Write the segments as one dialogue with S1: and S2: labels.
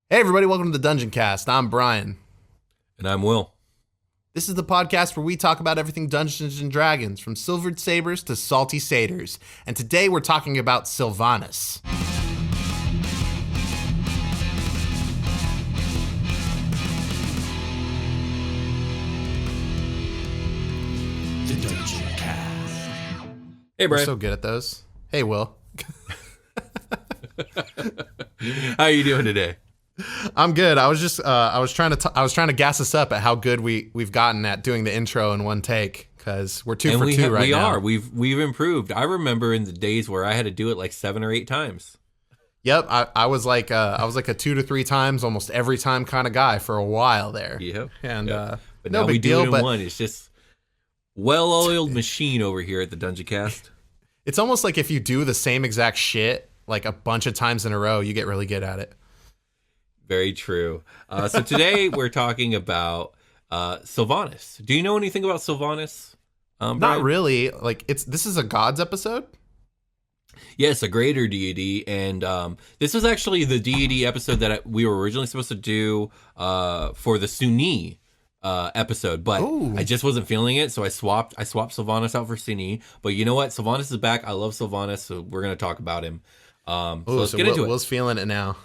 S1: Hey everybody, welcome to the Dungeoncast. I'm Brian.
S2: And I'm Will.
S1: This is the podcast where we talk about everything Dungeons and Dragons, from silvered sabers to salty satyrs. And today we're talking about Silvanus.
S2: The Dungeoncast. Hey, Brian.
S1: We're so good at those. Hey, Will.
S2: How are you doing today?
S1: I'm good. I was just I was trying to gas us up at how good we've gotten at doing the intro in one take, because we're two for two right now.
S2: We've improved. I remember in the days where I had to do it like 7 or 8 times.
S1: Yep, I was like a 2 to 3 times almost every time kind of guy for a while there.
S2: Yep.
S1: And
S2: but
S1: no
S2: now
S1: big
S2: we do
S1: deal,
S2: it in
S1: but
S2: one. It's just well-oiled machine over here at the Dungeoncast.
S1: it's almost like if you do the same exact shit like a bunch of times in a row, you get really good at it.
S2: Very true. So today we're talking about Silvanus. Do you know anything about Silvanus?
S1: Not really. Like this is a gods episode?
S2: Yes, a greater deity, and this was actually the deity episode that we were originally supposed to do for the Sunni episode, but I just wasn't feeling it, so I swapped Silvanus out for Sunni. But you know what? Silvanus is back. I love Silvanus, so we're going to talk about him. So let's get into it.
S1: Will's feeling it now.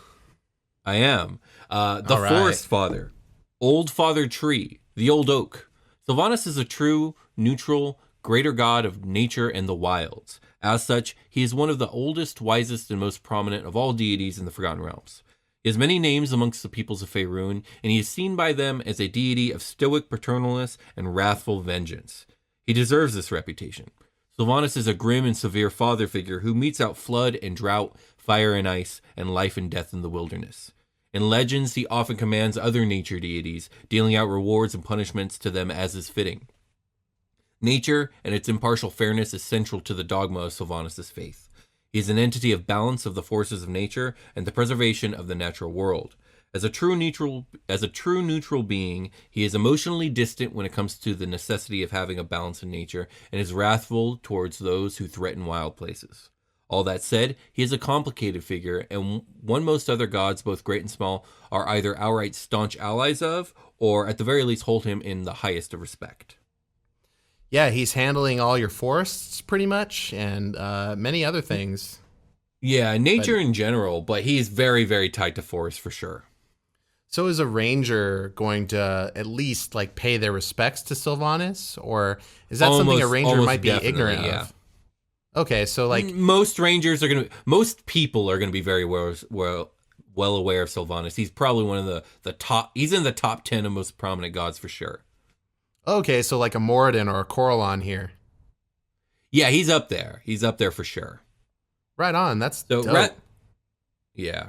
S2: I am. The Forest Father, Old Father Tree, the Old Oak. Silvanus is a true, neutral, greater god of nature and the wilds. As such, he is one of the oldest, wisest, and most prominent of all deities in the Forgotten Realms. He has many names amongst the peoples of Faerun, and he is seen by them as a deity of stoic paternalness and wrathful vengeance. He deserves this reputation. Silvanus is a grim and severe father figure who metes out flood and drought, fire and ice, and life and death in the wilderness. In legends, he often commands other nature deities, dealing out rewards and punishments to them as is fitting. Nature and its impartial fairness is central to the dogma of Silvanus' faith. He is an entity of balance of the forces of nature and the preservation of the natural world. As a true neutral being, he is emotionally distant when it comes to the necessity of having a balance in nature, and is wrathful towards those who threaten wild places. All that said, he is a complicated figure, and one most other gods, both great and small, are either outright staunch allies of, or at the very least hold him in the highest of respect.
S1: Yeah, he's handling all your forests pretty much, and many other things.
S2: Yeah, nature in general, but he's very, very tied to forest for sure.
S1: So is a ranger going to at least like pay their respects to Silvanus, or is that something a ranger might be ignorant of? Okay, so like
S2: most people are gonna be very well aware of Silvanus. He's probably one of the top. He's in the top 10 of most prominent gods for sure.
S1: Okay, so like a Moradin or a Corellon here.
S2: Yeah, he's up there. He's up there for sure.
S1: Right on. That's dope.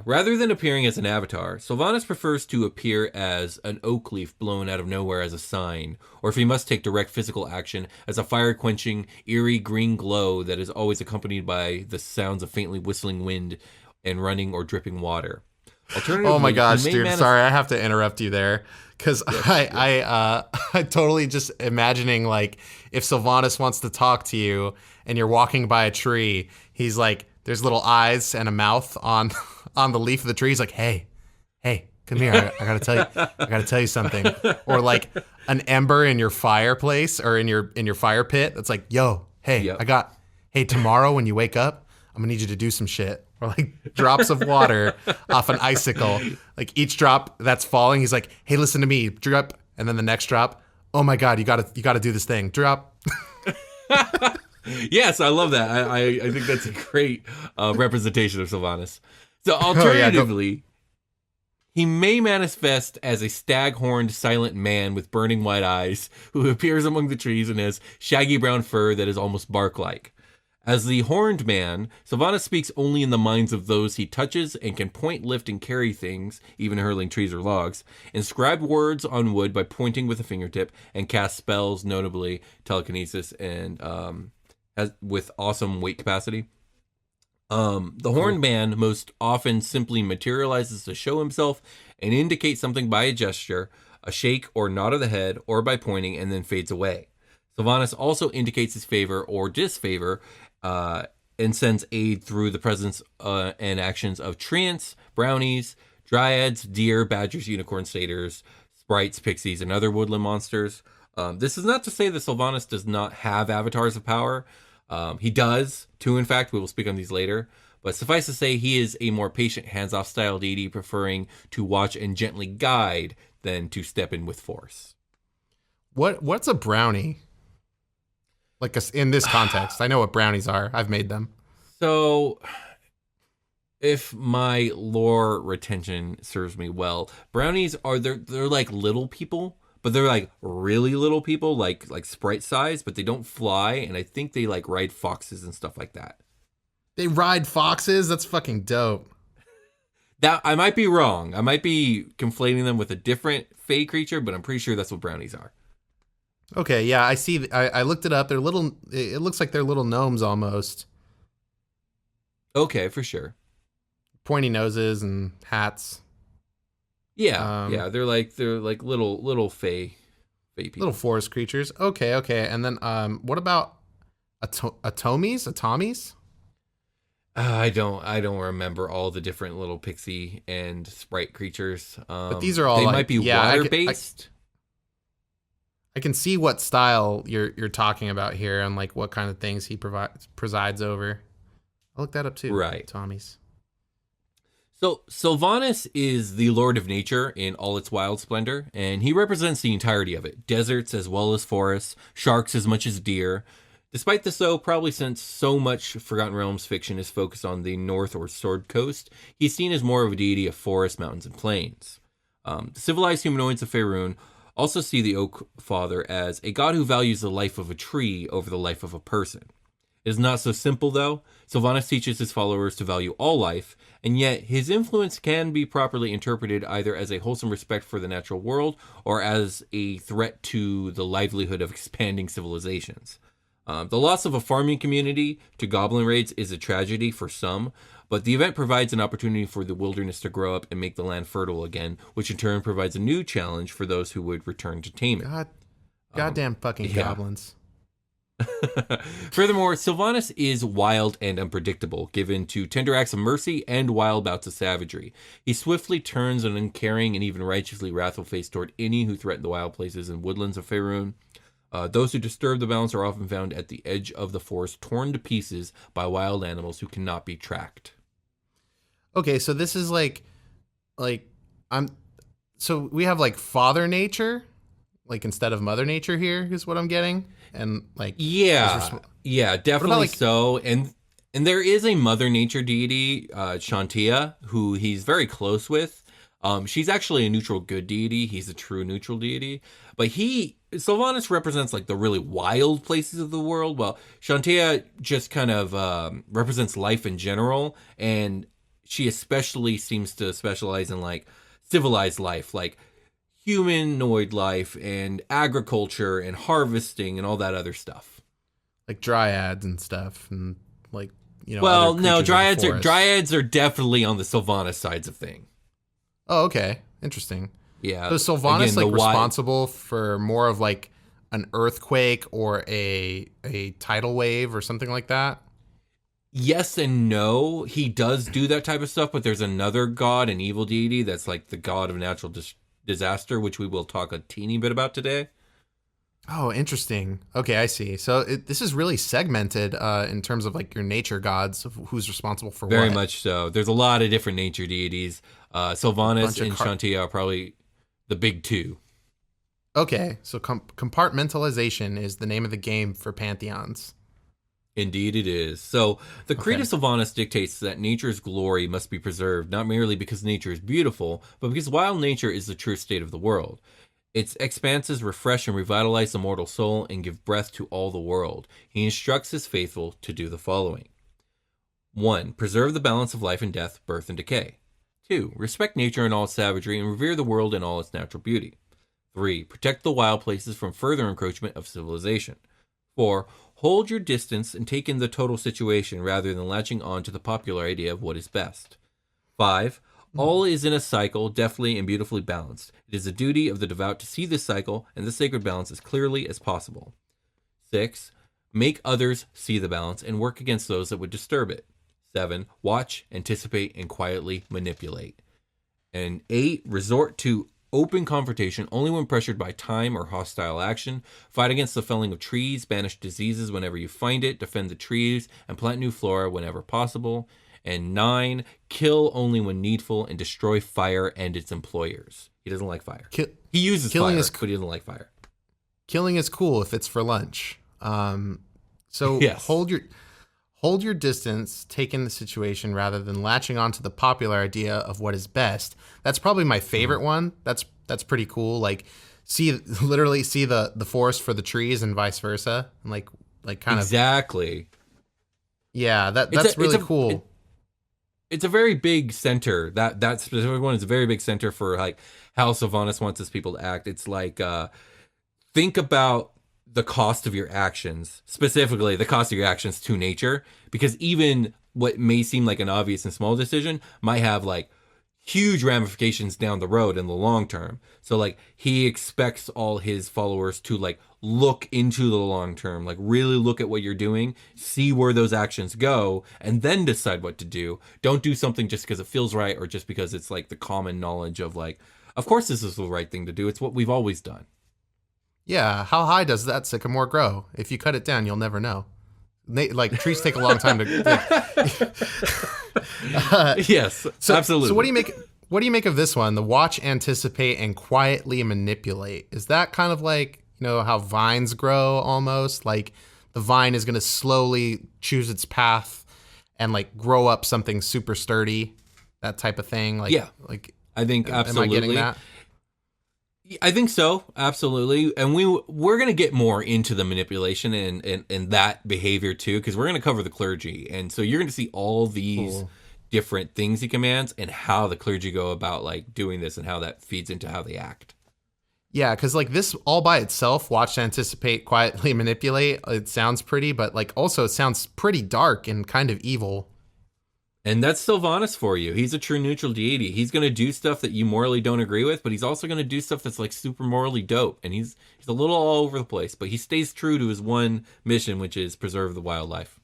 S2: Rather than appearing as an avatar, Silvanus prefers to appear as an oak leaf blown out of nowhere as a sign, or if he must take direct physical action, as a fire-quenching, eerie green glow that is always accompanied by the sounds of faintly whistling wind and running or dripping water.
S1: Oh my gosh, dude! Sorry, I have to interrupt you there, because I totally just imagining like if Silvanus wants to talk to you and you're walking by a tree, he's like, there's little eyes and a mouth on the leaf of the tree. He's like, hey, come here. I gotta tell you something. Or like an ember in your fireplace or in your fire pit. That's like, yo, hey, hey, tomorrow when you wake up, I'm gonna need you to do some shit. Or like drops of water off an icicle. Like each drop that's falling, he's like, hey, listen to me, drop. And then the next drop, oh my God, you gotta do this thing. Drop.
S2: Yes, I love that. I think that's a great representation of Silvanus. So alternatively, he may manifest as a stag-horned silent man with burning white eyes who appears among the trees and has shaggy brown fur that is almost bark-like. As the horned man, Silvanus speaks only in the minds of those he touches and can point, lift, and carry things, even hurling trees or logs, inscribe words on wood by pointing with a fingertip, and cast spells, notably telekinesis and with awesome weight capacity. The horned man most often simply materializes to show himself and indicate something by a gesture, a shake or nod of the head, or by pointing, and then fades away. Silvanus also indicates his favor or disfavor and sends aid through the presence and actions of treants, brownies, dryads, deer, badgers, unicorn, satyrs, sprites, pixies, and other woodland monsters. This is not to say that Silvanus does not have avatars of power. He does, too, in fact. We will speak on these later. But suffice to say, he is a more patient, hands-off style deity, preferring to watch and gently guide than to step in with force.
S1: What's a brownie? Like in this context, I know what brownies are. I've made them.
S2: So, if my lore retention serves me well, brownies are they're like little people, but they're like really little people, like sprite size, but they don't fly, and I think they like ride foxes and stuff like that.
S1: They ride foxes? That's fucking dope.
S2: That I might be wrong. I might be conflating them with a different fey creature, but I'm pretty sure that's what brownies are.
S1: Okay, yeah, I see. I looked it up. They're little. It looks like they're little gnomes almost.
S2: Okay, for sure.
S1: Pointy noses and hats.
S2: Yeah, yeah, they're like little fey people.
S1: Little forest creatures. Okay. And then what about atomies?
S2: I don't remember all the different little pixie and sprite creatures.
S1: But these are all
S2: they
S1: like,
S2: might be water based.
S1: I can see what style you're talking about here and like what kind of things he presides over. I'll look that up too.
S2: Right.
S1: Atomies.
S2: So Silvanus is the Lord of Nature in all its wild splendor, and he represents the entirety of it. Deserts as well as forests, sharks as much as deer. Despite this, though, probably since so much Forgotten Realms fiction is focused on the North or Sword Coast, he's seen as more of a deity of forests, mountains, and plains. The civilized humanoids of Faerun also see the Oak Father as a god who values the life of a tree over the life of a person. It is not so simple, though. Silvanus teaches his followers to value all life, and yet his influence can be properly interpreted either as a wholesome respect for the natural world or as a threat to the livelihood of expanding civilizations. The loss of a farming community to goblin raids is a tragedy for some, but the event provides an opportunity for the wilderness to grow up and make the land fertile again, which in turn provides a new challenge for those who would return to tame it.
S1: Goddamn fucking goblins.
S2: Furthermore, Silvanus is wild and unpredictable, given to tender acts of mercy and wild bouts of savagery. He swiftly turns an uncaring and even righteously wrathful face toward any who threaten the wild places and woodlands of Faerun. Those who disturb the balance are often found at the edge of the forest, torn to pieces by wild animals who cannot be tracked.
S1: Okay, so this is so we have like Father Nature, like instead of Mother Nature here is what I'm getting. And like
S2: yeah, definitely so. And there is a Mother Nature deity, Shantia, who he's very close with. She's actually a neutral good deity. He's a true neutral deity. But Silvanus represents like the really wild places of the world, while Shantia just kind of represents life in general. And she especially seems to specialize in like civilized life, like humanoid life and agriculture and harvesting and all that other stuff.
S1: Like dryads and stuff and like, you know.
S2: Well, no, dryads are definitely on the Silvanus sides of thing.
S1: Oh, okay. Interesting.
S2: Yeah.
S1: So is Silvanus like responsible for more of like an earthquake or a tidal wave or something like that?
S2: Yes and no. He does do that type of stuff, but there's another god, an evil deity, that's like the god of natural disaster, which we will talk a teeny bit about today.
S1: Oh, interesting. Okay, I see. So this is really segmented in terms of like your nature gods, of who's responsible for
S2: Very
S1: what.
S2: much so. There's a lot of different nature deities. Silvanus and Shantia are probably the big two.
S1: Okay, so compartmentalization is the name of the game for pantheons.
S2: Indeed it is. So the Creed of Silvanus dictates that nature's glory must be preserved, not merely because nature is beautiful, but because wild nature is the true state of the world. Its expanses refresh and revitalize the mortal soul and give breath to all the world. He instructs his faithful to do the following. 1. Preserve the balance of life and death, birth and decay. 2. Respect nature in all its savagery and revere the world in all its natural beauty. 3. Protect the wild places from further encroachment of civilization. 4. Hold your distance and take in the total situation rather than latching on to the popular idea of what is best. 5. All is in a cycle, deftly and beautifully balanced. It is the duty of the devout to see this cycle and the sacred balance as clearly as possible. 6. Make others see the balance and work against those that would disturb it. 7. Watch, anticipate, and quietly manipulate. And 8, resort to open confrontation only when pressured by time or hostile action. Fight against the felling of trees, banish diseases whenever you find it, defend the trees, and plant new flora whenever possible. And 9, kill only when needful and destroy fire and its employers. He doesn't like fire. He uses fire, but he doesn't like fire.
S1: Killing is cool if it's for lunch. So
S2: yes.
S1: hold your distance, take in the situation rather than latching onto the popular idea of what is best. That's probably my favorite one. That's pretty cool. Like literally see the forest for the trees and vice versa. And like kind of
S2: exactly.
S1: Yeah, that's really cool.
S2: It's a very big center. That specific one is a very big center for like how Silvanus wants his people to act. It's like think about the cost of your actions, specifically the cost of your actions to nature, because even what may seem like an obvious and small decision might have like huge ramifications down the road in the long term. So like he expects all his followers to like look into the long term, like really look at what you're doing, see where those actions go, and then decide what to do. Don't do something just because it feels right or just because it's like the common knowledge of like, of course this is the right thing to do. It's what we've always done.
S1: Yeah, how high does that sycamore grow? If you cut it down, you'll never know. Like trees take a long time to.
S2: Yes, absolutely.
S1: So what do you make of this one? The watch, anticipate, and quietly manipulate. Is that kind of like, you know, how vines grow almost? Like the vine is going to slowly choose its path and like grow up something super sturdy, that type of thing. Like,
S2: yeah,
S1: like
S2: I think absolutely.
S1: Am I getting that?
S2: I think so, absolutely. And we're going to get more into the manipulation and that behavior too, because we're going to cover the clergy. And so you're going to see all these different things he commands and how the clergy go about like doing this and how that feeds into how they act.
S1: Yeah, because like this all by itself, watch, anticipate, quietly manipulate, it sounds pretty, but like also it sounds pretty dark and kind of evil.
S2: And that's Silvanus for you. He's a true neutral deity. He's going to do stuff that you morally don't agree with, but he's also going to do stuff that's like super morally dope. And he's a little all over the place, but he stays true to his one mission, which is preserve the wildlife.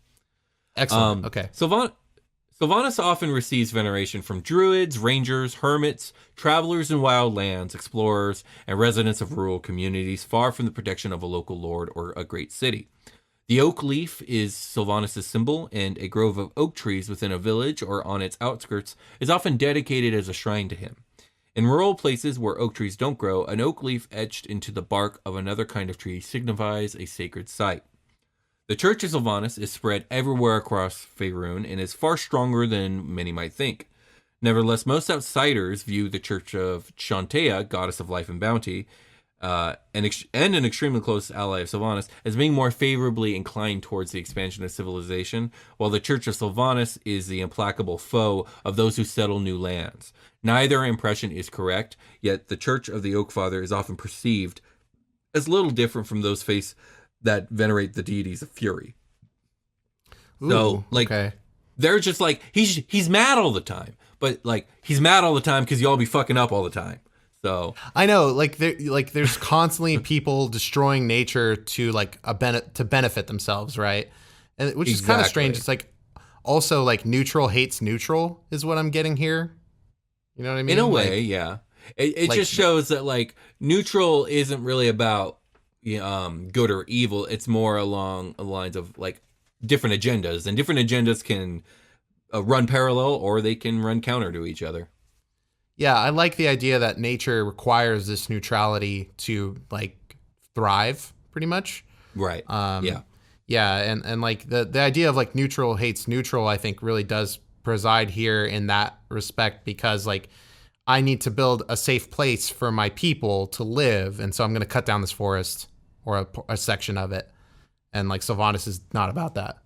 S1: Excellent. Okay.
S2: Silvanus often receives veneration from druids, rangers, hermits, travelers in wild lands, explorers, and residents of rural communities far from the protection of a local lord or a great city. The oak leaf is Silvanus' symbol, and a grove of oak trees within a village or on its outskirts is often dedicated as a shrine to him. In rural places where oak trees don't grow, an oak leaf etched into the bark of another kind of tree signifies a sacred site. The Church of Sylvanas is spread everywhere across Faerun and is far stronger than many might think. Nevertheless, most outsiders view the Church of Shantea, goddess of life and bounty, and an extremely close ally of Silvanus, as being more favorably inclined towards the expansion of civilization, while the Church of Sylvanas is the implacable foe of those who settle new lands. Neither impression is correct, yet the Church of the Oak Father is often perceived as little different from those faiths that venerate the deities of fury.
S1: Ooh,
S2: so, like,
S1: okay.
S2: They're just like, he's mad all the time, but like, he's mad all the time because y'all be fucking up all the time. So
S1: I know, like there's constantly people destroying nature to like to benefit themselves, right? And which is kind of strange. It's like also like neutral hates neutral is what I'm getting here. You know what I mean?
S2: In a way, yeah. It like, just shows that like neutral isn't really about good or evil. It's more along the lines of like different agendas, and different agendas can run parallel or they can run counter to each other.
S1: Yeah, I like the idea that nature requires this neutrality to like thrive, pretty much.
S2: Right.
S1: Yeah, and like the idea of like neutral hates neutral, I think really does preside here in that respect, because like I need to build a safe place for my people to live, and so I'm going to cut down this forest or a section of it, and like Silvanus is not about that.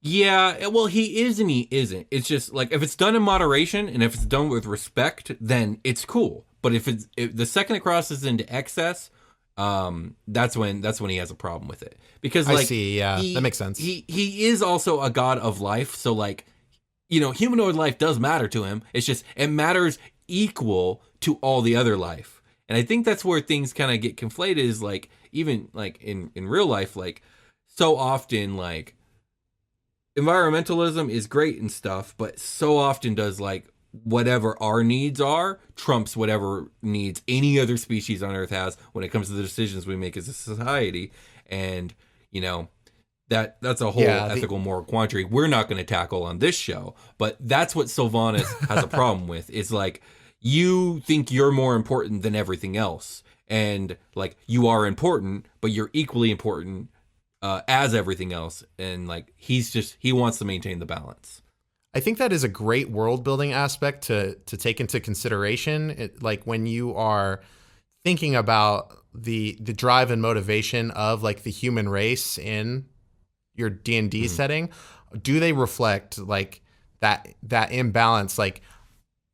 S2: Yeah, well, he is and he isn't. It's just like if it's done in moderation and if it's done with respect, then it's cool. But if the second it crosses into excess, that's when he has a problem with it. Because like, I
S1: see, yeah, that makes sense.
S2: He is also a god of life, so like, humanoid life does matter to him. It's just it matters equal to all the other life, and I think that's where things kind of get conflated. Is like even like in real life, like so often like. Environmentalism is great and stuff, but so often does like whatever our needs are trumps whatever needs any other species on Earth has when it comes to the decisions we make as a society. And, you know, that's a whole ethical moral quandary we're not going to tackle on this show. But that's what Silvanus has a problem with. It's like, you think you're more important than everything else. And, like, you are important, but you're equally important as everything else. And, like, he wants to maintain the balance.
S1: I think that is a great world building aspect to take into consideration. Like when you are thinking about the drive and motivation of like the human race in your D&D setting, do they reflect like that imbalance? Like,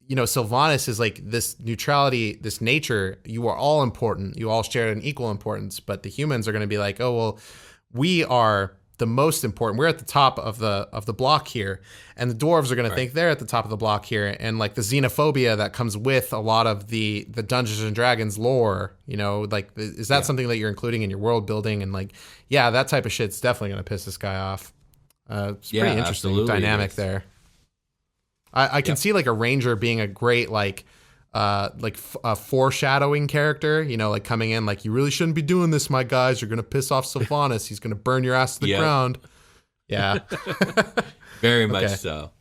S1: you know, Silvanus is like this neutrality, this nature. You are all important. You all share an equal importance, but the humans are going to be like, oh, well, we are the most important. We're at the top of the block here, and the dwarves are going to think they're at the top of the block here. And like the xenophobia that comes with a lot of the Dungeons and Dragons lore, you know, like is that something that you're including in your world building? And like, yeah, that type of shit's definitely going to piss this guy off. It's pretty interesting dynamic there. I can see like a ranger being a great a foreshadowing character, you know, like coming in like, you really shouldn't be doing this, my guys. You're going to piss off Silvanus. He's going to burn your ass to the ground. Yeah.
S2: Very much so.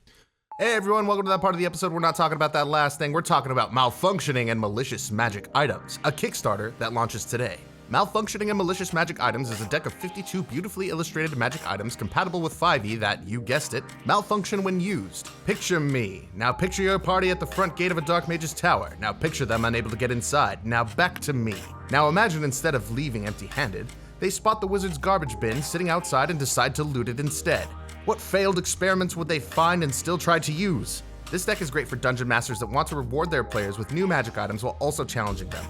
S1: Hey, everyone. Welcome to that part of the episode. We're not talking about that last thing. We're talking about malfunctioning and malicious magic items, a Kickstarter that launches today. Malfunctioning and Malicious Magic Items is a deck of 52 beautifully illustrated magic items compatible with 5e that, you guessed it, malfunction when used. Picture me. Now picture your party at the front gate of a Dark Mage's tower. Now picture them unable to get inside. Now back to me. Now imagine instead of leaving empty-handed, they spot the wizard's garbage bin sitting outside and decide to loot it instead. What failed experiments would they find and still try to use? This deck is great for dungeon masters that want to reward their players with new magic items while also challenging them.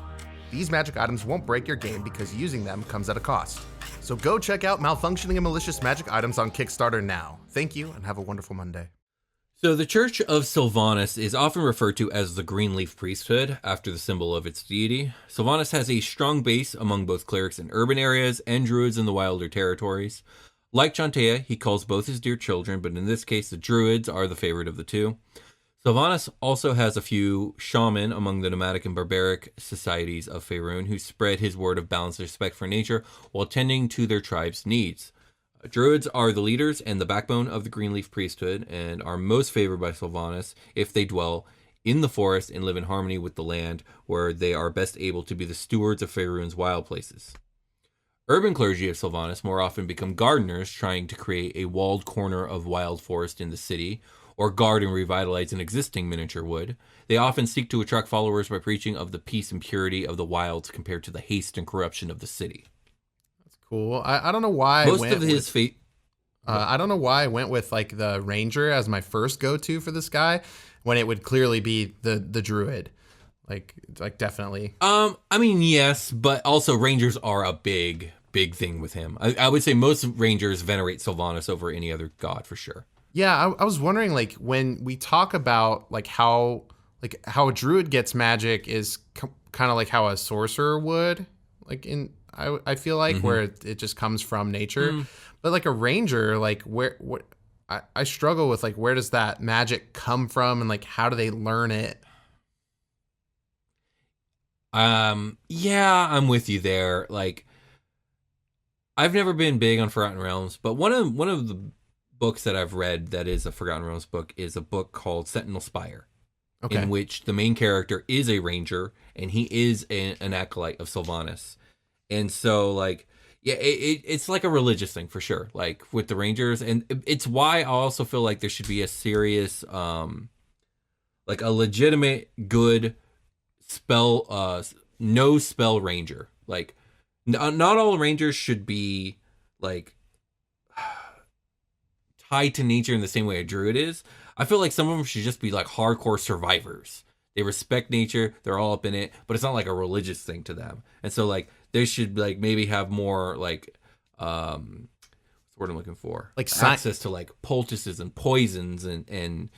S1: These magic items won't break your game because using them comes at a cost. So go check out Malfunctioning and Malicious Magic Items on Kickstarter now. Thank you, and have a wonderful Monday.
S2: So the Church of Sylvanas is often referred to as the Greenleaf Priesthood, after the symbol of its deity. Silvanus has a strong base among both clerics in urban areas and druids in the wilder territories. Like Chantea, he calls both his dear children, but in this case the druids are the favorite of the two. Silvanus also has a few shaman among the nomadic and barbaric societies of Faerun who spread his word of balanced respect for nature while tending to their tribe's needs. Druids are the leaders and the backbone of the Greenleaf priesthood and are most favored by Silvanus if they dwell in the forest and live in harmony with the land, where they are best able to be the stewards of Faerun's wild places. Urban clergy of Silvanus more often become gardeners trying to create a walled corner of wild forest in the city, or guard and revitalize an existing miniature wood. They often seek to attract followers by preaching of the peace and purity of the wilds compared to the haste and corruption of the city.
S1: That's cool. I don't know why I don't know why I went with like the ranger as my first go-to for this guy when it would clearly be the druid. Like definitely.
S2: I mean, yes, but also rangers are a big thing with him. I would say most rangers venerate Silvanus over any other god for sure.
S1: Yeah, I was wondering, like, when we talk about like how a druid gets magic is kind of like how a sorcerer would, like I feel like where it just comes from nature, but like a ranger, like I struggle with like where does that magic come from and like how do they learn it?
S2: Yeah, I'm with you there. Like, I've never been big on Forgotten Realms, but one of the books that I've read that is a Forgotten Realms book is a book called Sentinel Spire, in which the main character is a ranger and he is an acolyte of Silvanus. And so, like, yeah, it's like a religious thing for sure, like with the rangers. And it's why I also feel like there should be a serious, like a legitimate good spell, no spell ranger. Like, not all rangers should be like tied to nature in the same way a druid is. I feel like some of them should just be like hardcore survivors. They respect nature, they're all up in it, but it's not like a religious thing to them. And so like they should like maybe have more like what's the word I'm looking for? Like access to like poultices and poisons and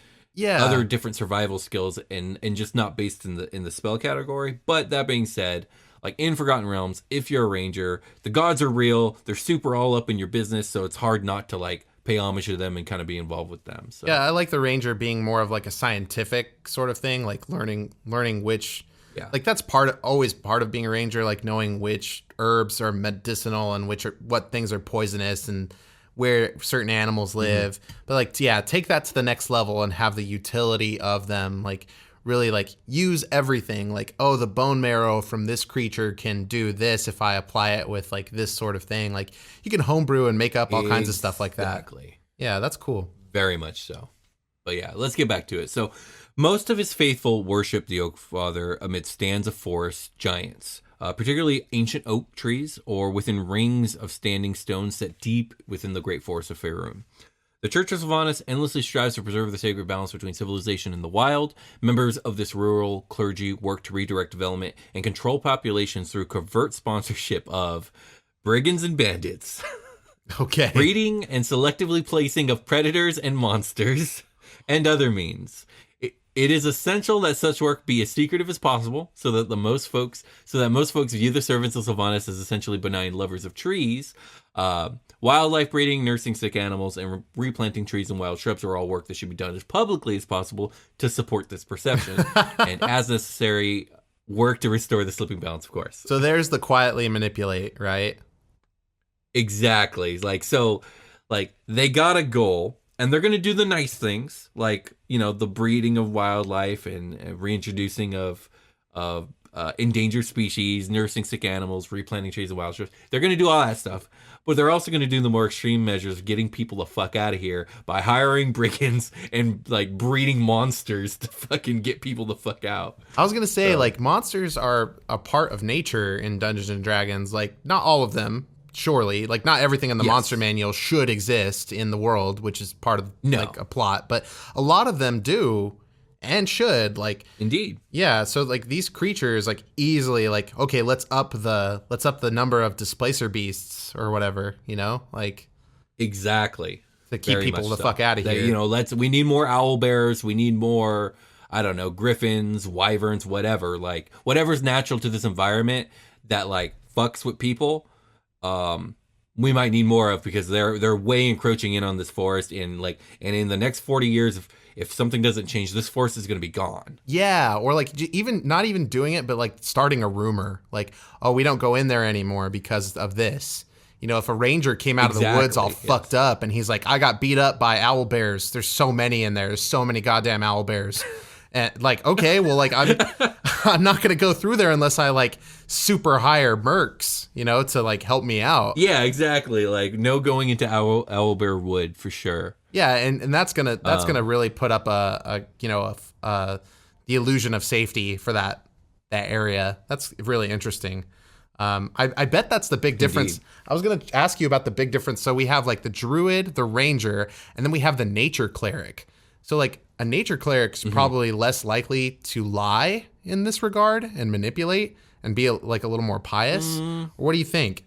S2: other different survival skills and just not based in the spell category. But that being said, like in Forgotten Realms, if you're a ranger, the gods are real, they're super all up in your business, so it's hard not to like pay homage to them and kind of be involved with them. So
S1: yeah, I like the ranger being more of like a scientific sort of thing, like learning which, like that's always part of being a ranger, like knowing which herbs are medicinal and what things are poisonous and where certain animals live. But like, take that to the next level and have the utility of them, like really like use everything. Like, oh, the bone marrow from this creature can do this if I apply it with like this sort of thing. Like you can homebrew and make up all kinds of stuff like that.
S2: Exactly.
S1: Yeah, that's cool.
S2: Very much so. But yeah, let's get back to it. So most of his faithful worship the Oak Father amid stands of forest giants, particularly ancient oak trees or within rings of standing stones set deep within the great forest of Faerun. The Church of Sylvanas endlessly strives to preserve the sacred balance between civilization and the wild. Members of this rural clergy work to redirect development and control populations through covert sponsorship of brigands and bandits.
S1: Okay.
S2: Breeding and selectively placing of predators and monsters, and other means. It is essential that such work be as secretive as possible, so that most folks view the servants of Silvanus as essentially benign lovers of trees. Wildlife breeding, nursing sick animals, and replanting trees and wild shrubs are all work that should be done as publicly as possible to support this perception, and as necessary, work to restore the slipping balance, of course.
S1: So there's the quietly manipulate, right?
S2: Exactly. They got a goal. And they're going to do the nice things, like, the breeding of wildlife and reintroducing of endangered species, nursing sick animals, replanting trees and wild shrubs. They're going to do all that stuff. But they're also going to do the more extreme measures of getting people the fuck out of here by hiring brigands and, breeding monsters to fucking get people the fuck out.
S1: I was going to say, monsters are a part of nature in Dungeons & Dragons. Not all of them. Surely, not everything in the monster manual should exist in the world, which is part of a plot, but a lot of them do and should.
S2: Indeed,
S1: yeah. So these creatures easily okay, let's up the number of displacer beasts or whatever,
S2: exactly
S1: to keep people the fuck out of here.
S2: We need more owl bears. We need more, I don't know, griffins, wyverns, whatever. Whatever's natural to this environment that fucks with people. We might need more of, because they're way encroaching in on this forest, and in the next 40 years, if something doesn't change, this forest is going to be gone.
S1: Yeah, or even not even doing it, but starting a rumor, oh, we don't go in there anymore because of this. If a ranger came out of the woods all fucked up and he's like, I got beat up by owl bears. There's so many in there. There's so many goddamn owl bears. And okay, well, I'm not gonna go through there unless I super hire mercs, to help me out.
S2: Yeah, exactly. No going into owlbear wood for sure.
S1: Yeah, and that's gonna really put up the illusion of safety for that area. That's really interesting. I bet that's the big difference. Indeed. I was gonna ask you about the big difference. So we have the druid, the ranger, and then we have the nature cleric. So a nature cleric's probably less likely to lie in this regard and manipulate and be a little more pious. What do you think?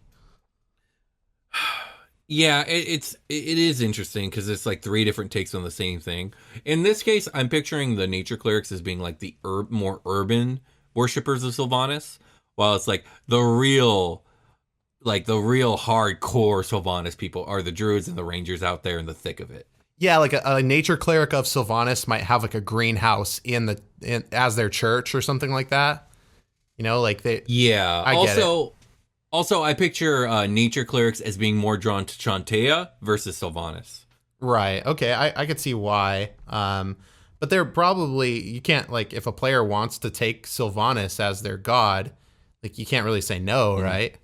S2: Yeah, it is interesting because it's 3 different takes on the same thing. In this case, I'm picturing the nature clerics as being the more urban worshippers of Silvanus, while it's the real hardcore Silvanus people are the druids and the rangers out there in the thick of it.
S1: Yeah, a nature cleric of Silvanus might have a greenhouse as their church or something like that. They.
S2: Yeah.
S1: I get it.
S2: Also, I picture nature clerics as being more drawn to Chantea versus Silvanus.
S1: Right. Okay. I could see why. But they're probably, you can't if a player wants to take Silvanus as their god, you can't really say no, right?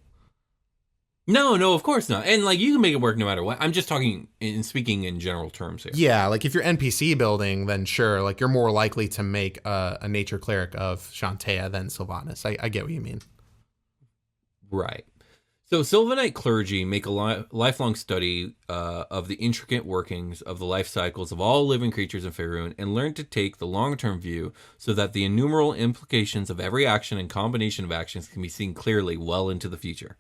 S2: No, of course not. And you can make it work no matter what. I'm just speaking in general terms here.
S1: Yeah, if you're NPC building, then sure, you're more likely to make a nature cleric of Chantea than Silvanus. I get what you mean.
S2: Right. So Silvanite Clergy make a lifelong study of the intricate workings of the life cycles of all living creatures in Faerun, and learn to take the long-term view so that the innumerable implications of every action and combination of actions can be seen clearly well into the future.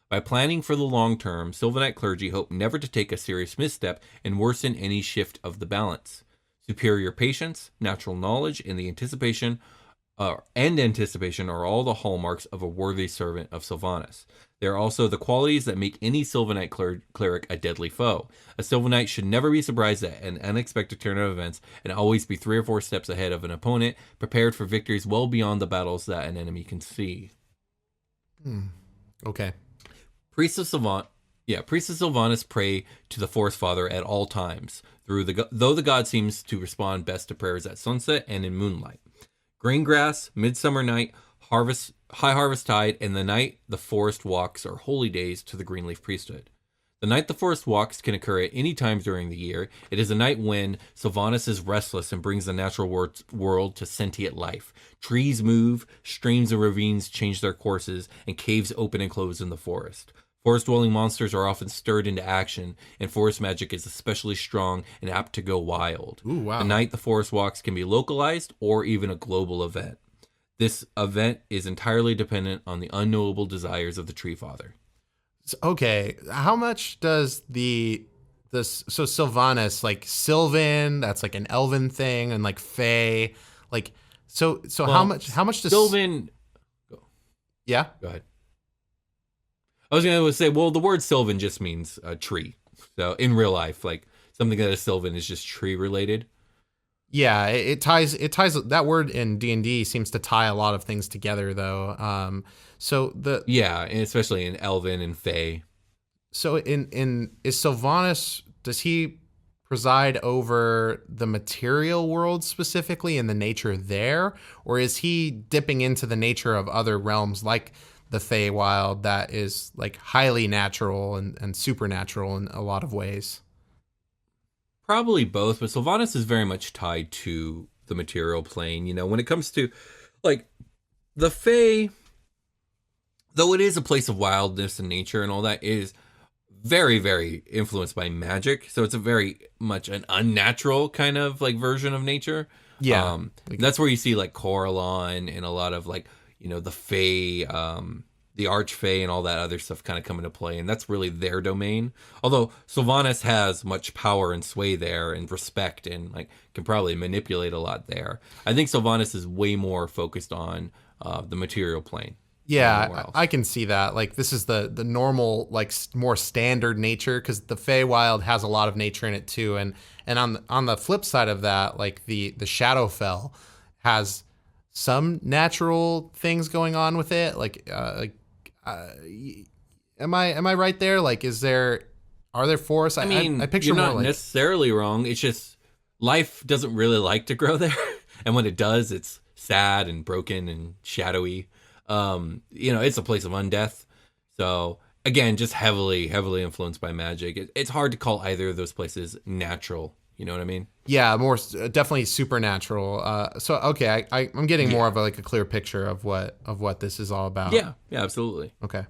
S2: By planning for the long term, Silvanite Clergy hope never to take a serious misstep and worsen any shift of the balance. Superior patience, natural knowledge, and the anticipation and anticipation are all the hallmarks of a worthy servant of Silvanus. They are also the qualities that make any Silvanite cleric a deadly foe. A Silvanite should never be surprised at an unexpected turn of events and always be 3 or 4 steps ahead of an opponent, prepared for victories well beyond the battles that an enemy can see.
S1: Okay.
S2: Priests of Silvanus pray to the Forest Father at all times, though the god seems to respond best to prayers at sunset and in moonlight. Green grass, midsummer night, high harvest tide, and the night the forest walks are holy days to the Greenleaf priesthood. The night the forest walks can occur at any time during the year. It is a night when Silvanus is restless and brings the natural world to sentient life. Trees move, streams and ravines change their courses, and caves open and close in the forest. Forest-dwelling monsters are often stirred into action, and forest magic is especially strong and apt to go wild.
S1: Ooh, wow.
S2: The night the forest walks can be localized or even a global event. This event is entirely dependent on the unknowable desires of the Tree Father.
S1: Okay, how much does so Silvanus, like Sylvan, that's like an elven thing, and like Fae, like so well, how much does
S2: Sylvan?
S1: Yeah,
S2: go ahead. I was going to say, well, the word Sylvan just means a tree. So in real life, like something that is Sylvan is just tree related.
S1: Yeah, it ties that word in D&D seems to tie a lot of things together though. And especially in Elven and Fae. So is Silvanus, does he preside over the material world specifically and the nature there, or is he dipping into the nature of other realms like the Feywild that is like highly natural and supernatural in a lot of ways?
S2: Probably both, but Silvanus is very much tied to the material plane. You know, when it comes to like the Fae, though it is a place of wildness and nature and all that, is very, very influenced by magic. So it's a very much an unnatural kind of like version of nature.
S1: Yeah.
S2: That's where you see like Coralon and a lot of like, you know, the Fae, the Archfey and all that other stuff kind of come into play, and that's really their domain. Although Silvanus has much power and sway there and respect and like can probably manipulate a lot there. I think Silvanus is way more focused on the material plane.
S1: Yeah, I can see that. Like this is the normal, like more standard nature, because the Feywild has a lot of nature in it too. And on the flip side of that, like the Shadowfell has some natural things going on with it. Am I right there? Like, are there forests?
S2: I mean,
S1: I picture
S2: you're
S1: more
S2: not
S1: like
S2: necessarily wrong. It's just life doesn't really like to grow there, and when it does, it's sad and broken and shadowy. It's a place of undeath. So again, just heavily influenced by magic. It's hard to call either of those places natural. You know what I mean?
S1: Yeah, more definitely supernatural. So okay, I'm getting more of a clear picture of what this is all about.
S2: Yeah, absolutely.
S1: Okay.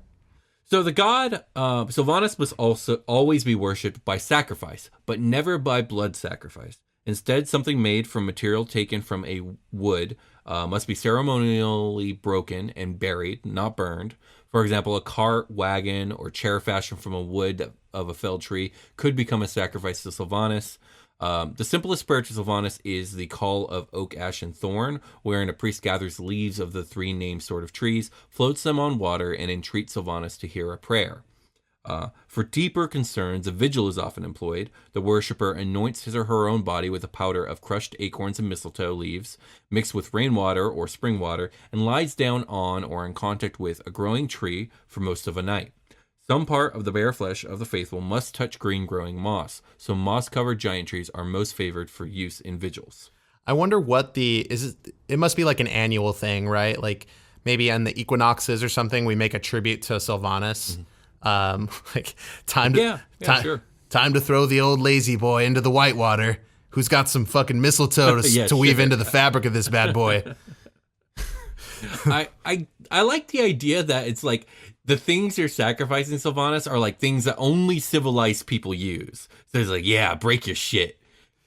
S2: So the god Silvanus must also always be worshipped by sacrifice, but never by blood sacrifice. Instead, something made from material taken from a wood must be ceremonially broken and buried, not burned. For example, a cart, wagon, or chair fashioned from a wood of a felled tree could become a sacrifice to Silvanus. The simplest prayer to Silvanus is the call of oak, ash, and thorn, wherein a priest gathers leaves of the 3 named sort of trees, floats them on water, and entreats Silvanus to hear a prayer. For deeper concerns, a vigil is often employed. The worshipper anoints his or her own body with a powder of crushed acorns and mistletoe leaves, mixed with rainwater or spring water, and lies down on or in contact with a growing tree for most of a night. Some part of the bare flesh of the faithful must touch green growing moss, so moss-covered giant trees are most favored for use in vigils.
S1: I wonder what it must be like an annual thing, right? Like maybe on the equinoxes or something, we make a tribute to Silvanus. Like time to throw the old lazy boy into the whitewater who's got some fucking mistletoe to weave into the fabric of this bad boy.
S2: I like the idea that it's like the things you're sacrificing, Silvanus, are like things that only civilized people use. So it's like, yeah, break your shit.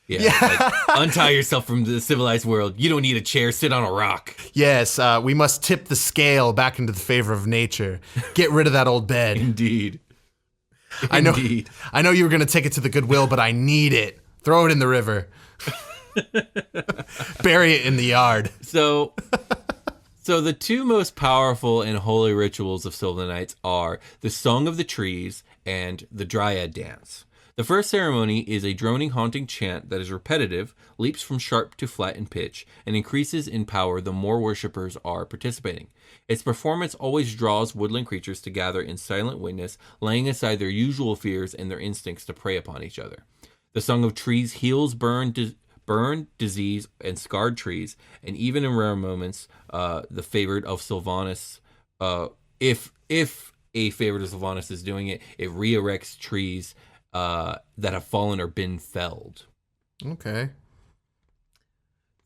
S2: Yeah. Like, untie yourself from the civilized world. You don't need a chair. Sit on a rock.
S1: Yes, we must tip the scale back into the favor of nature. Get rid of that old bed.
S2: Indeed.
S1: I know you were going to take it to the Goodwill, but I need it. Throw it in the river. Bury it in the yard.
S2: So So the two most powerful and holy rituals of Sylvanites are the Song of the Trees and the Dryad Dance. The first ceremony is a droning, haunting chant that is repetitive, leaps from sharp to flat in pitch, and increases in power the more worshippers are participating. Its performance always draws woodland creatures to gather in silent witness, laying aside their usual fears and their instincts to prey upon each other. The Song of Trees heals burned, disease, and scarred trees, and even in rare moments, the favorite of Silvanus, if a favorite of Silvanus is doing it, it re-erects trees that have fallen or been felled.
S1: Okay.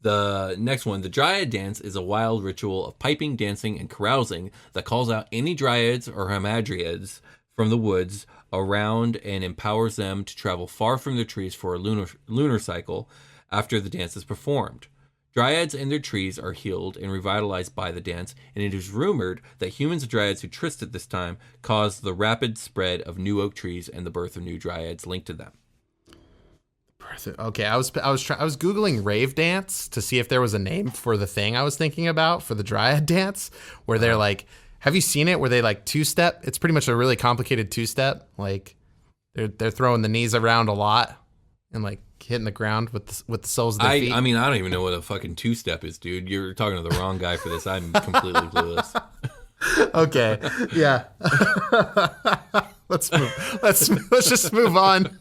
S2: The next one, the Dryad Dance, is a wild ritual of piping, dancing, and carousing that calls out any dryads or hamadryads from the woods around and empowers them to travel far from their trees for a lunar cycle after the dance is performed. Dryads and their trees are healed and revitalized by the dance, and it is rumored that humans and dryads who tryst at this time caused the rapid spread of new oak trees and the birth of new dryads linked to them.
S1: Okay, I was googling rave dance to see if there was a name for the thing I was thinking about for the Dryad dance, where they're like, have you seen it? Where they like two-step? It's pretty much a really complicated two-step. Like they're throwing the knees around a lot and like hitting the ground with the soles of their feet.
S2: I mean, I don't even know what a fucking two-step is, dude. You're talking to the wrong guy for this. I'm completely clueless.
S1: Okay, yeah. Let's just move on.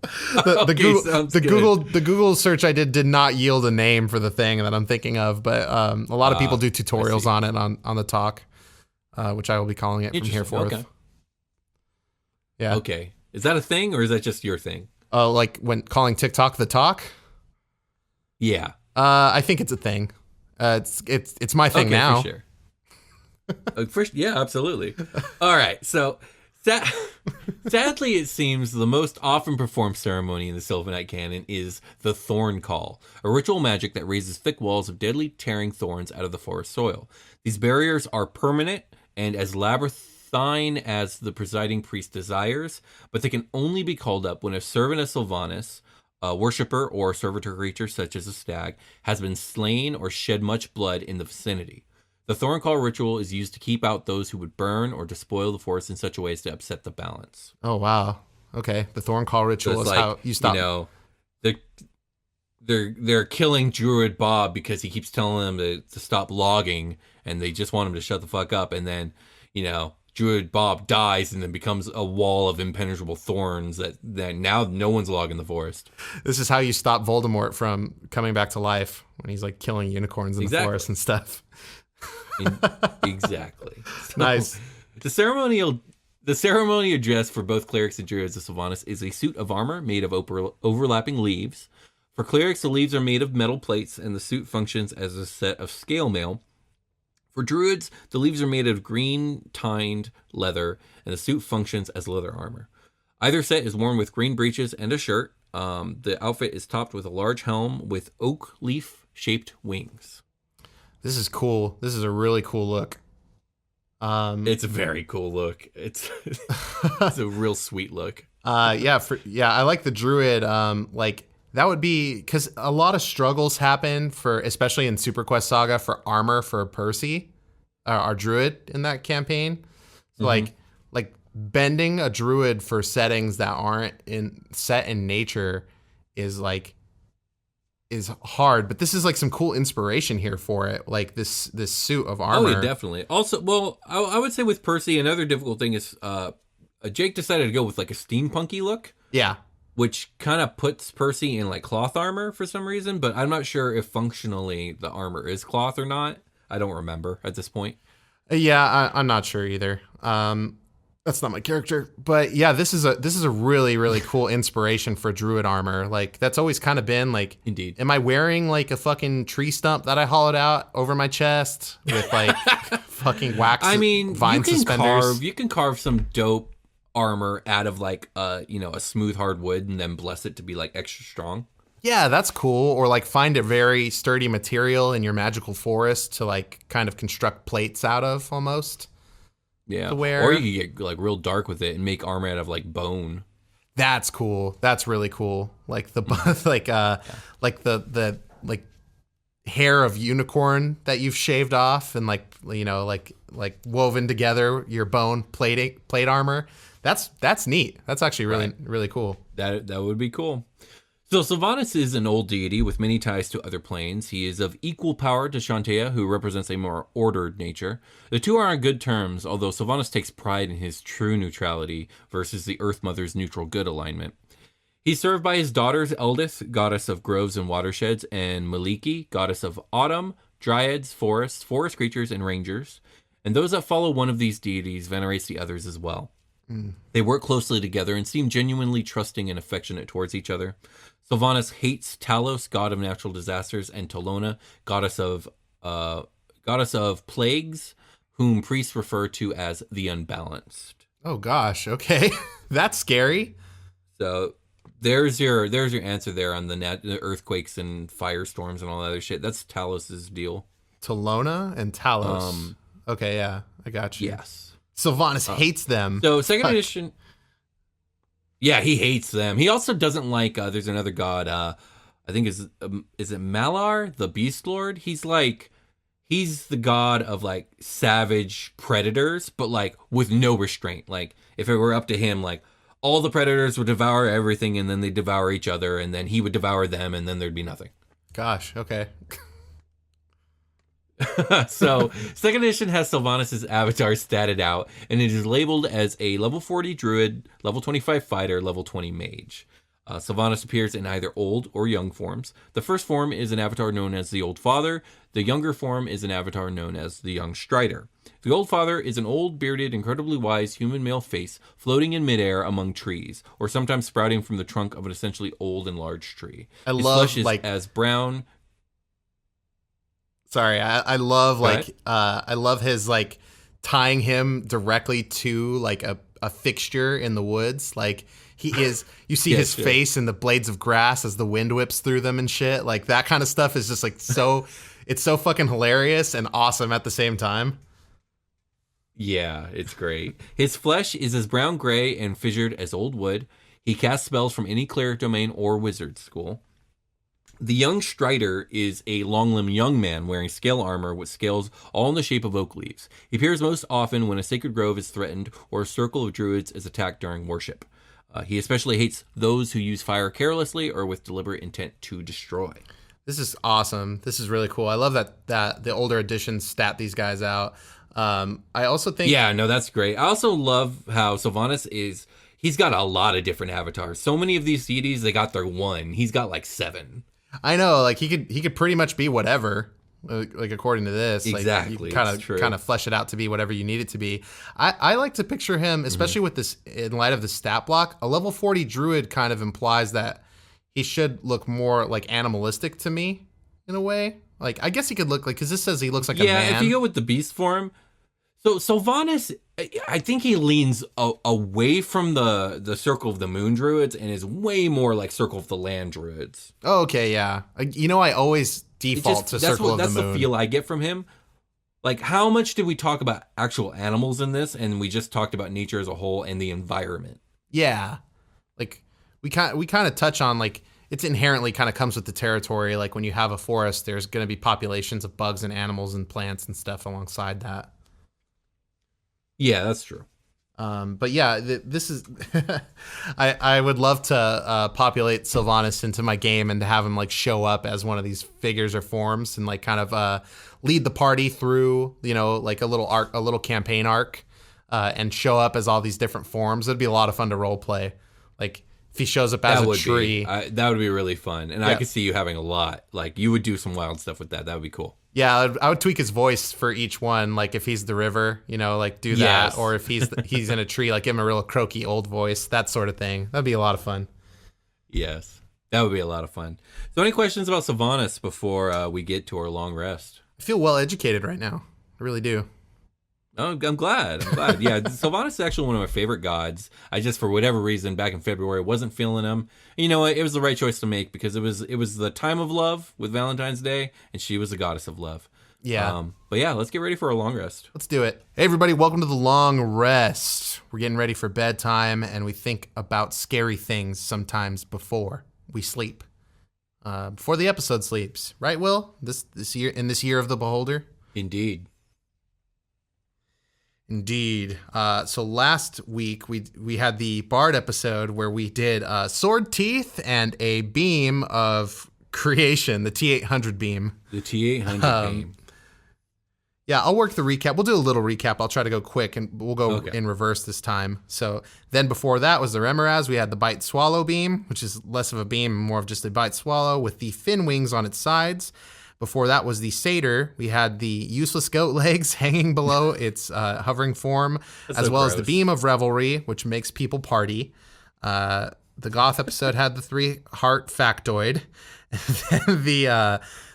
S1: The Google search I did not yield a name for the thing that I'm thinking of, but a lot of people do tutorials on it on the talk, which I will be calling it from here forth.
S2: Okay.
S1: Yeah.
S2: Okay. Is that a thing or is that just your thing?
S1: Like when calling TikTok the talk?
S2: Yeah.
S1: I think it's a thing. It's my thing now.
S2: For sure. Yeah, absolutely. All right. So sadly, it seems the most often performed ceremony in the Silvanite canon is the Thorn Call, a ritual magic that raises thick walls of deadly tearing thorns out of the forest soil. These barriers are permanent and as labyrinthine as the presiding priest desires, but they can only be called up when a servant of Silvanus, a worshipper or servitor creature such as a stag, has been slain or shed much blood in the vicinity. The Thorn Call ritual is used to keep out those who would burn or despoil the forest in such a way as to upset the balance.
S1: Oh, wow. Okay. The Thorn Call ritual is like, how you stop.
S2: You know, they're killing Druid Bob because he keeps telling them to stop logging, and they just want him to shut the fuck up. And then, you know, Druid Bob dies and then becomes a wall of impenetrable thorns that now no one's logging the forest.
S1: This is how you stop Voldemort from coming back to life when he's like killing unicorns in the forest and stuff.
S2: Exactly. So,
S1: nice.
S2: The ceremonial dress for both clerics and druids of Silvanus is a suit of armor made of overlapping leaves. For clerics, the leaves are made of metal plates, and the suit functions as a set of scale mail. For druids, the leaves are made of green tined leather, and the suit functions as leather armor. Either set is worn with green breeches and a shirt. The outfit is topped with a large helm with oak leaf shaped wings.
S1: This is cool. This is a really cool look.
S2: It's a very cool look. It's a real sweet look.
S1: I like the druid. Like that would be because a lot of struggles happen for, especially in Super Quest Saga, for armor for Percy, our druid in that campaign. So like bending a druid for settings that aren't set in nature is hard, but this is like some cool inspiration here for it, like this suit of armor.
S2: Oh yeah, definitely. Also, well, I would say with Percy, another difficult thing is Jake decided to go with like a steampunky look.
S1: Yeah.
S2: Which kind of puts Percy in like cloth armor for some reason, but I'm not sure if functionally the armor is cloth or not. I don't remember at this point.
S1: Yeah, I'm not sure either. That's not my character, but yeah, this is a really, really cool inspiration for druid armor. Like that's always kind of been like,
S2: indeed.
S1: Am I wearing like a fucking tree stump that I hollowed out over my chest with like fucking wax?
S2: I mean,
S1: vine suspenders.
S2: You can carve some dope armor out of like a smooth hard wood and then bless it to be like extra strong.
S1: Yeah, that's cool. Or like find a very sturdy material in your magical forest to like kind of construct plates out of almost.
S2: Yeah, or you can get like real dark with it and make armor out of like bone.
S1: That's cool. That's really cool. Like the hair of unicorn that you've shaved off and like woven together your bone plate armor. That's neat. That's actually really cool.
S2: That would be cool. So Silvanus is an old deity with many ties to other planes. He is of equal power to Shantaea, who represents a more ordered nature. The two are on good terms, although Silvanus takes pride in his true neutrality versus the Earth Mother's neutral good alignment. He's served by his daughter's eldest, goddess of groves and watersheds, and Maliki, goddess of autumn, dryads, forests, forest creatures, and rangers. And those that follow one of these deities venerates the others as well. They work closely together and seem genuinely trusting and affectionate towards each other. Silvanus hates Talos, god of natural disasters, and Tolona, goddess of plagues, whom priests refer to as the unbalanced.
S1: Oh gosh, okay, that's scary.
S2: So there's your answer there on the earthquakes and firestorms and all that other shit. That's Talos's deal.
S1: Tolona and Talos. Okay, yeah, I got you.
S2: Yes.
S1: Sylvanus hates them.
S2: So second edition. Yeah, he hates them. He also doesn't like. There's another god. I think is it Malar, the Beast Lord? He's the god of like savage predators, but like with no restraint. Like if it were up to him, like all the predators would devour everything, and then they devour each other, and then he would devour them, and then there'd be nothing.
S1: Gosh. Okay.
S2: So, second edition has Silvanus' avatar statted out, and it is labeled as a level 40 druid, level 25 fighter, level 20 mage. Silvanus appears in either old or young forms. The first form is an avatar known as the Old Father. The younger form is an avatar known as the Young Strider. The Old Father is an old, bearded, incredibly wise human male face floating in midair among trees, or sometimes sprouting from the trunk of an essentially old and large tree. His flesh is as brown.
S1: Sorry, I love I love his like tying him directly to like a fixture in the woods. Like he is, you see his face in the blades of grass as the wind whips through them and shit. Like that kind of stuff is just like so, it's so fucking hilarious and awesome at the same time.
S2: Yeah, it's great. His flesh is as brown gray and fissured as old wood. He casts spells from any cleric domain or wizard school. The Young Strider is a long-limbed young man wearing scale armor with scales all in the shape of oak leaves. He appears most often when a sacred grove is threatened or a circle of druids is attacked during worship. He especially hates those who use fire carelessly or with deliberate intent to destroy.
S1: This is awesome. This is really cool. I love that the older editions stat these guys out. I also think...
S2: Yeah, no, that's great. I also love how Silvanus is... He's got a lot of different avatars. So many of these deities, they got their one. He's got like 7.
S1: I know, like he could pretty much be whatever, like according to this.
S2: Exactly,
S1: like, kind of flesh it out to be whatever you need it to be. I like to picture him, especially with this in light of the stat block. A level 40 druid kind of implies that he should look more like animalistic to me in a way. Like I guess he could look like, because this says he looks like a man.
S2: Yeah, if you go with the beast form. So Silvanus, I think he leans away from the Circle of the Moon Druids and is way more like Circle of the Land Druids.
S1: Oh, okay, yeah. I always default to Circle of the Moon.
S2: That's the feel I get from him. Like, how much did we talk about actual animals in this, and we just talked about nature as a whole and the environment?
S1: Yeah, like we kind of touch on like it's inherently kind of comes with the territory. Like when you have a forest, there's going to be populations of bugs and animals and plants and stuff alongside that.
S2: Yeah, that's true.
S1: But yeah, this is I would love to populate Silvanus into my game and to have him like show up as one of these figures or forms and like kind of lead the party through, like a little campaign arc, and show up as all these different forms. It'd be a lot of fun to role play. Like if he shows up as a tree,
S2: that would be really fun. And yeah. I could see you having a lot. Like you would do some wild stuff with that. That would be cool.
S1: Yeah, I would tweak his voice for each one. Like if he's the river, like do that. Yes. Or if he's in a tree, like give him a real croaky old voice, that sort of thing. That'd be a lot of fun.
S2: Yes, that would be a lot of fun. So any questions about Silvanus before we get to our long rest?
S1: I feel well educated right now. I really do.
S2: Oh, I'm glad. Yeah, Silvanus is actually one of my favorite gods. I just, for whatever reason, back in February, wasn't feeling him. And you know what? It was the right choice to make because it was the time of love with Valentine's Day, and she was the goddess of love.
S1: Yeah.
S2: But yeah, let's get ready for a long rest.
S1: Let's do it. Hey, everybody, welcome to the long rest. We're getting ready for bedtime, and we think about scary things sometimes before we sleep. before the episode sleeps. Right, Will? This year, in this year of the Beholder?
S2: Indeed.
S1: So last week we had the Bard episode where we did sword teeth and a beam of creation, the T800 beam.
S2: The T800 beam.
S1: Yeah, I'll work the recap. We'll do a little recap. I'll try to go quick, and we'll go in reverse this time. So then before that was the Remoraz. We had the Bite Swallow beam, which is less of a beam, more of just a Bite Swallow with the fin wings on its sides. Before that was the Satyr. We had the useless goat legs hanging below its hovering form, as well as the Beam of Revelry, which makes people party. The Goth episode had the 3-heart factoid. And then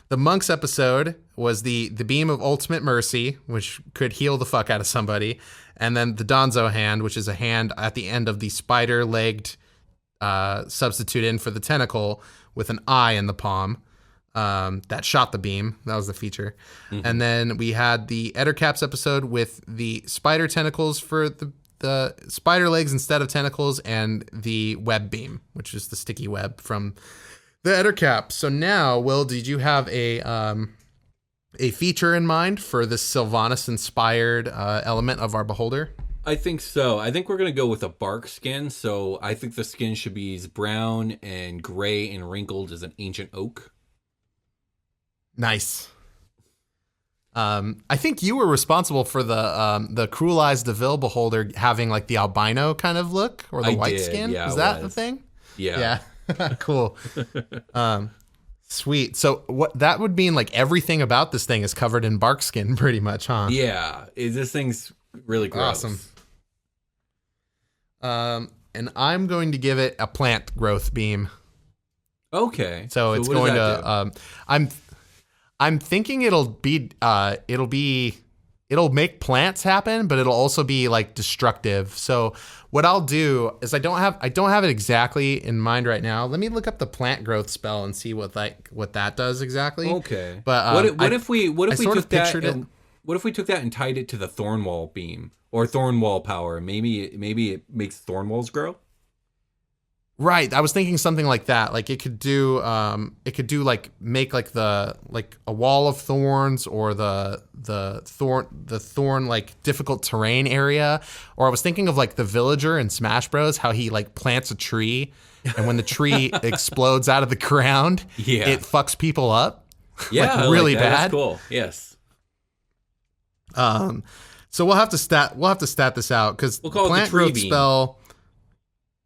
S1: the Monks episode was the Beam of Ultimate Mercy, which could heal the fuck out of somebody. And then the Donzo hand, which is a hand at the end of the spider-legged substitute in for the tentacle with an eye in the palm. That shot the beam. That was the feature. Mm-hmm. And then we had the Ettercaps episode with the spider tentacles for the spider legs instead of tentacles, and the web beam, which is the sticky web from the Ettercap. So now, Will, did you have a feature in mind for this Silvanus inspired element of our Beholder?
S2: I think so. I think we're going to go with a bark skin. So I think the skin should be as brown and gray and wrinkled as an ancient oak.
S1: Nice. I think you were responsible for the Cruel Eyes DeVille Beholder having like the albino kind of look, or the white skin.
S2: Yeah,
S1: is that the thing?
S2: Yeah.
S1: Cool. Sweet. So what that would mean, like everything about this thing is covered in bark skin pretty much, huh?
S2: Yeah. This thing's really gross.
S1: Awesome. And I'm going to give it a plant growth beam.
S2: Okay.
S1: So it's going to I'm thinking it'll make plants happen, but it'll also be like destructive. So what I'll do is I don't have it exactly in mind right now. Let me look up the plant growth spell and see what that does exactly.
S2: Okay.
S1: But
S2: what if we took that and tied it to the Thornwall beam or Thornwall power? Maybe it makes Thornwalls grow.
S1: Right, I was thinking something like that. Like it could do like make like a wall of thorns, or the thorn like difficult terrain area. Or I was thinking of like the villager in Smash Bros, how he like plants a tree, and when the tree explodes out of the ground, it fucks people up.
S2: Yeah,
S1: like really
S2: bad.
S1: That's
S2: cool. Yes.
S1: So we'll have to stat this out, because
S2: we'll call
S1: plant
S2: it the tree
S1: growth
S2: beam.
S1: spell.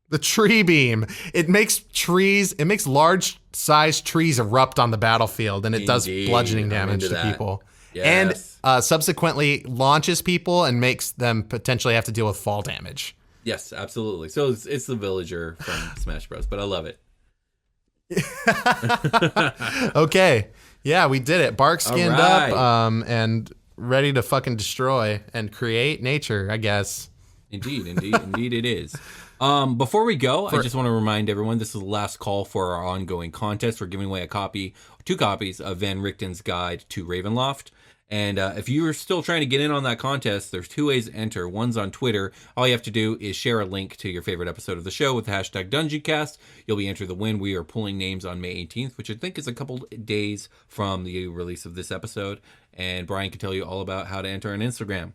S1: The tree beam. It makes large sized trees erupt on the battlefield, and it does bludgeoning damage to people.
S2: Yes.
S1: And subsequently launches people and makes them potentially have to deal with fall damage.
S2: Yes, absolutely. So it's the villager from Smash Bros, but I love it.
S1: Okay. Yeah, we did it. Bark skinned up and ready to fucking destroy and create nature, I guess.
S2: Indeed it is. Before we go, I just want to remind everyone this is the last call for our ongoing contest. We're giving away 2 copies of Van Richten's Guide to Ravenloft. And if you're still trying to get in on that contest, there's 2 ways to enter. One's on Twitter. All you have to do is share a link to your favorite episode of the show with the hashtag Dungeoncast. You'll be entered to win. We are pulling names on May 18th, which I think is a couple days from the release of this episode. And Brian can tell you all about how to enter on Instagram.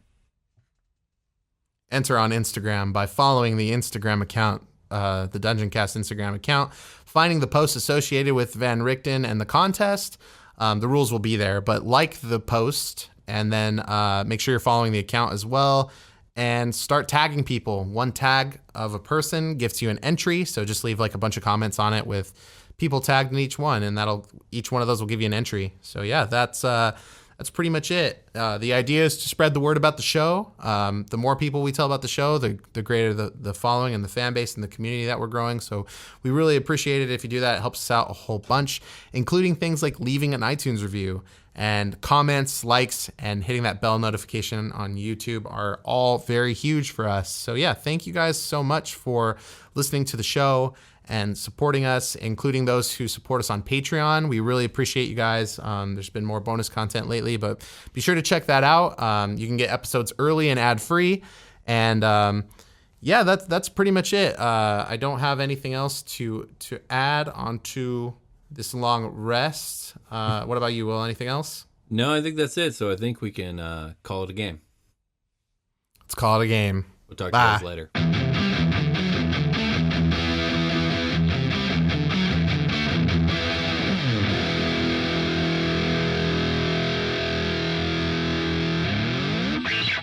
S1: Enter on Instagram by following the Instagram account, the Dungeoncast Instagram account, finding the post associated with Van Richten and the contest. The rules will be there, but like the post, and then make sure you're following the account as well, and start tagging people. 1 tag of a person gives you an entry, so just leave like a bunch of comments on it with people tagged in each one, and each one of those will give you an entry. So yeah, that's pretty much it. The idea is to spread the word about the show. The more people we tell about the show, the greater the following and the fan base and the community that we're growing. So we really appreciate it if you do that. It helps us out a whole bunch, including things like leaving an iTunes review, and comments, likes, and hitting that bell notification on YouTube are all very huge for us. So yeah, thank you guys so much for listening to the show and supporting us, including those who support us on Patreon. We really appreciate you guys. There's been more bonus content lately, but be sure to check that out. You can get episodes early and ad-free. And yeah, that's pretty much it. I don't have anything else to add onto this long rest. What about you, Will? Anything else?
S2: No, I think that's it. So I think we can call it a game.
S1: Let's call it a game.
S2: We'll talk to you guys later.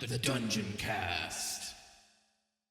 S3: The Dungeoncast.